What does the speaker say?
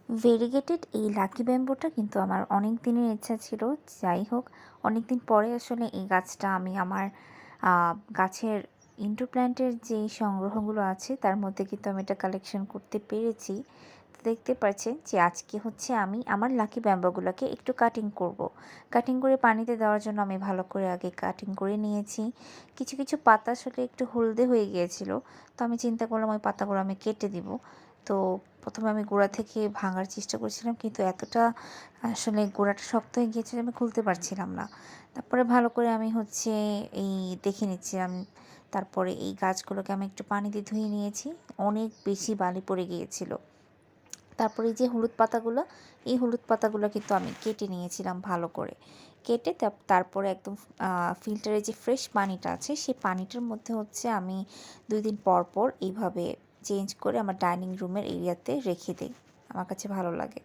Variegated এই lucky ব্যাম্বোটা কিন্তু আমার অনেক দিনের ইচ্ছা ছিল। যাই হোক, অনেক দিন পরে আসলে এই গাছটা আমি আমার গাছের ইনডোর প্ল্যান্টের যেই সংগ্রহগুলো আছে তার মধ্যে কিন্তু আমি এটা কালেকশন করতে পেরেছি। তো দেখতে পাচ্ছেন যে আজকে হচ্ছে আমি আমার লাকি ব্যাম্বোগুলোকে একটু কাটিং করব। কাটিং করে পানিতে দেওয়ার জন্য আমি ভালো করে আগে কাটিং করে নিয়েছি। কিছু কিছু পাতা আসলে একটু হলদে হয়ে গিয়েছিল। তো আমি চিন্তা করলাম ওই পাতাগুলো আমি কেটে দিব। তো প্রথমে আমি গোড়া থেকে ভাঙার চেষ্টা করছিলাম, কিন্তু এতটা আসলে গোড়াটা শক্ত হয়ে গিয়েছে যে আমি খুলতে পারছিলাম না। তারপরে ভালো করে আমি হচ্ছে এই দেখে নিচ্ছিলাম। তারপরে এই গাছগুলোকে আমি একটু পানি দিয়ে ধুয়ে নিয়েছি। অনেক বেশি বালি পড়ে গিয়েছিল। তারপরে এই যে হলুদ পাতাগুলো, এই হলুদ পাতাগুলো কিন্তু আমি কেটে নিয়েছিলাম ভালো করে। কেটে তারপরে একদম ফিল্টারে যে ফ্রেশ পানিটা আছে সেই পানিটার মধ্যে হচ্ছে আমি ২ দিন পর পর এইভাবে চেঞ্জ করে আমার ডাইনিং রুমের এরিয়াতে রেখে দেই। আমার কাছে ভালো লাগে।